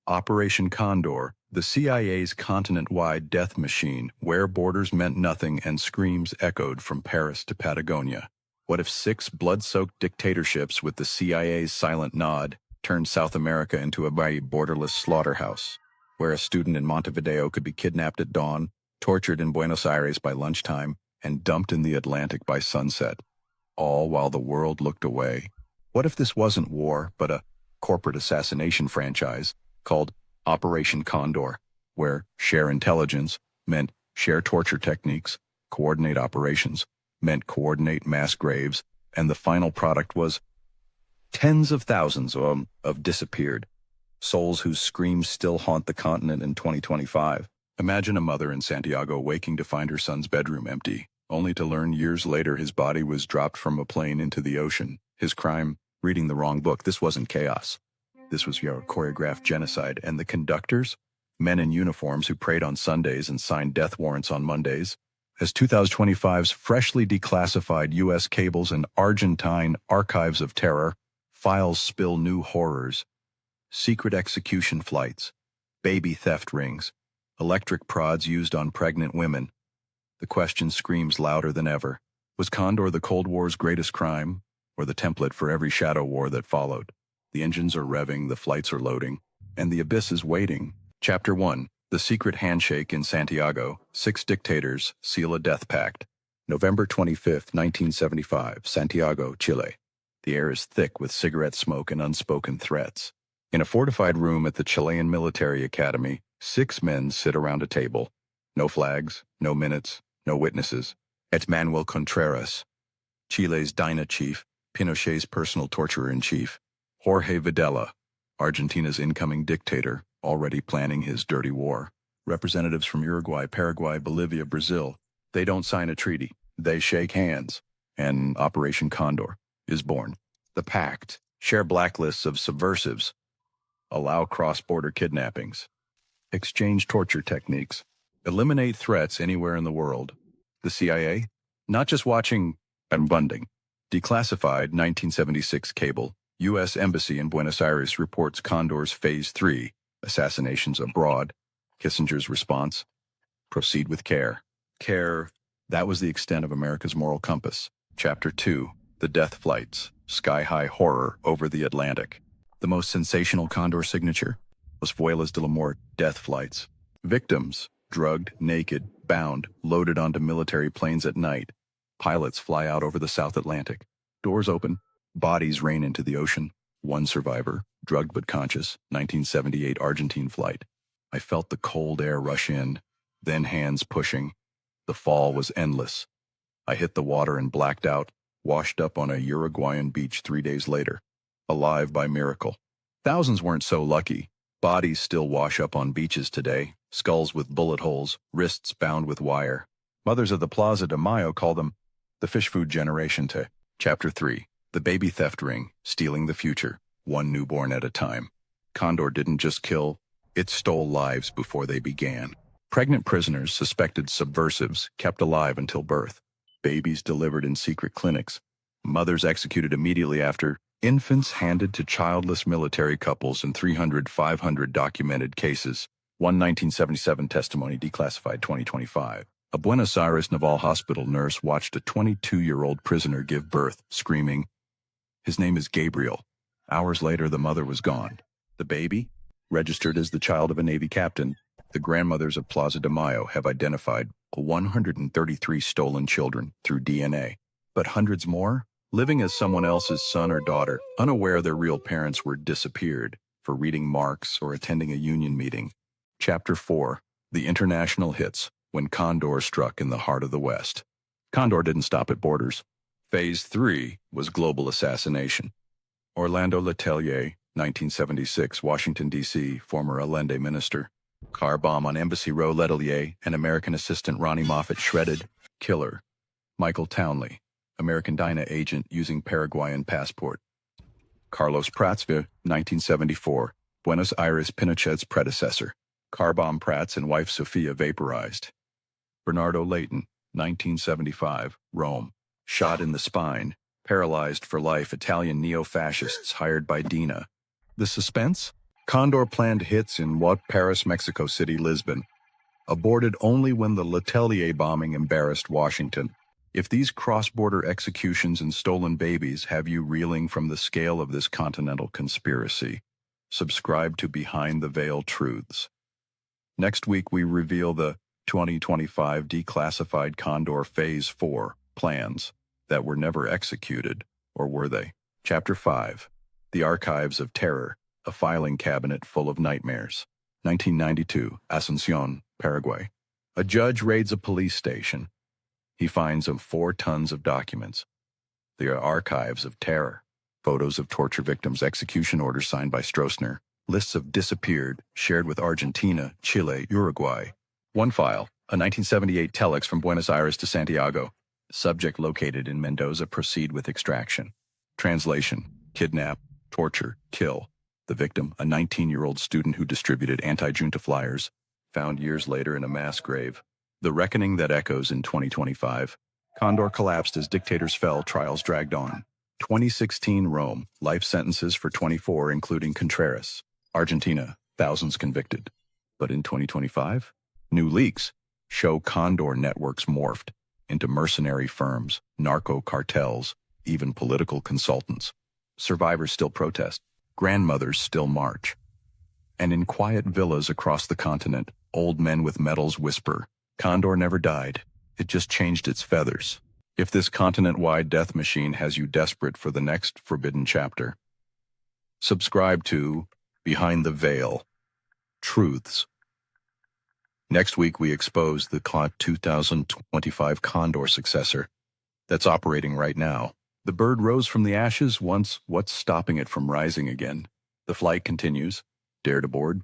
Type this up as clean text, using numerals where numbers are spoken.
Operation Condor, the CIA's continent-wide death machine, where borders meant nothing and screams echoed from Paris to Patagonia. What if 6 blood-soaked dictatorships with the CIA's silent nod turned South America into a borderless slaughterhouse, where a student in Montevideo could be kidnapped at dawn, tortured in Buenos Aires by lunchtime, and dumped in the Atlantic by sunset, all while the world looked away? What if this wasn't war, but a corporate assassination franchise called Operation Condor, where share intelligence meant share torture techniques, coordinate operations meant coordinate mass graves, and the final product was tens of thousands of disappeared souls whose screams still haunt the continent in 2025. Imagine a mother in Santiago waking to find her son's bedroom empty, only to learn years later his body was dropped from a plane into the ocean. His crime, reading the wrong book. This wasn't chaos. This was your choreographed genocide, and the conductors, men in uniforms who prayed on Sundays and signed death warrants on Mondays. As 2025's freshly declassified U.S. cables and Argentine archives of terror files spill new horrors, secret execution flights, baby theft rings, electric prods used on pregnant women, the question screams louder than ever. Was Condor the Cold War's greatest crime, or the template for every shadow war that followed? The engines are revving, the flights are loading, and the abyss is waiting. Chapter 1. The Secret Handshake in Santiago. 6 dictators seal a death pact. November 25, 1975, Santiago, Chile. The air is thick with cigarette smoke and unspoken threats. In a fortified room at the Chilean Military Academy, 6 men sit around a table. No flags, no minutes, no witnesses. It's Manuel Contreras, Chile's DINA chief, Pinochet's personal torturer-in-chief. Jorge Videla, Argentina's incoming dictator, already planning his dirty war. Representatives from Uruguay, Paraguay, Bolivia, Brazil. They don't sign a treaty. They shake hands. And Operation Condor is born. The pact. Share blacklists of subversives. Allow cross-border kidnappings. Exchange torture techniques. Eliminate threats anywhere in the world. The CIA? Not just watching and bunding. Declassified 1976 cable. U.S. Embassy in Buenos Aires reports Condor's Phase 3, assassinations abroad. Kissinger's response: proceed with care. Care, that was the extent of America's moral compass. Chapter 2, the death flights, sky-high horror over the Atlantic. The most sensational Condor signature was Vuelos de la Mort death flights. Victims, drugged, naked, bound, loaded onto military planes at night. Pilots fly out over the South Atlantic. Doors open. Bodies rain into the ocean. One survivor, drugged but conscious, 1978 Argentine flight. I felt the cold air rush in, then hands pushing. The fall was endless. I hit the water and blacked out, washed up on a Uruguayan beach 3 days later, alive by miracle. Thousands weren't so lucky. Bodies still wash up on beaches today, skulls with bullet holes, wrists bound with wire. Mothers of the Plaza de Mayo call them the fish food generation. Chapter 3. The baby theft ring, stealing the future, one newborn at a time. Condor didn't just kill, it stole lives before they began. Pregnant prisoners, suspected subversives, kept alive until birth. Babies delivered in secret clinics. Mothers executed immediately after. Infants handed to childless military couples in 500 documented cases. One 1977 testimony declassified 2025. A Buenos Aires Naval Hospital nurse watched a 22-year-old prisoner give birth, screaming, "His name is Gabriel." Hours later, the mother was gone. The baby, registered as the child of a Navy captain, the grandmothers of Plaza de Mayo have identified 133 stolen children through DNA. But hundreds more, living as someone else's son or daughter, unaware their real parents were disappeared for reading Marx or attending a union meeting. Chapter 4. The international hits, when Condor struck in the heart of the West. Condor didn't stop at borders. Phase 3 was global assassination. Orlando Letelier, 1976, Washington, D.C., former Allende minister. Car bomb on Embassy Row. Letelier and American assistant Ronnie Moffat shredded. Killer. Michael Townley, American DINA agent using Paraguayan passport. Carlos Pratsville, 1974, Buenos Aires, Pinochet's predecessor. Car bomb Prats and wife Sofia vaporized. Bernardo Leighton, 1975, Rome. Shot in the spine, paralyzed for life Italian neo-fascists hired by DINA. The suspense? Condor planned hits in Paris, Mexico City, Lisbon. Aborted only when the Letelier bombing embarrassed Washington. If these cross-border executions and stolen babies have you reeling from the scale of this continental conspiracy, subscribe to Behind the Veil Truths. Next week we reveal the 2025 declassified Condor Phase 4 plans that were never executed, or were they? Chapter 5. The Archives of Terror, a filing cabinet full of nightmares. 1992, Asunción, Paraguay. A judge raids a police station. He finds 4 tons of documents. They are archives of terror. Photos of torture victims, execution orders signed by Stroessner, lists of disappeared, shared with Argentina, Chile, Uruguay. One file, a 1978 telex from Buenos Aires to Santiago. Subject located in Mendoza, proceed with extraction. Translation: kidnap, torture, kill. The victim, a 19-year-old student who distributed anti-junta flyers, found years later in a mass grave. The reckoning that echoes in 2025. Condor collapsed as dictators fell, trials dragged on. 2016 Rome, life sentences for 24, including Contreras. Argentina, thousands convicted. But in 2025, new leaks show Condor networks morphed into mercenary firms, narco cartels, even political consultants. Survivors still protest. Grandmothers still march. And in quiet villas across the continent, old men with medals whisper, Condor never died. It just changed its feathers. If this continent-wide death machine has you desperate for the next forbidden chapter, subscribe to Behind the Veil Truths. Next week, we expose the 2025 Condor successor that's operating right now. The bird rose from the ashes once. What's stopping it from rising again? The flight continues. Dare to board?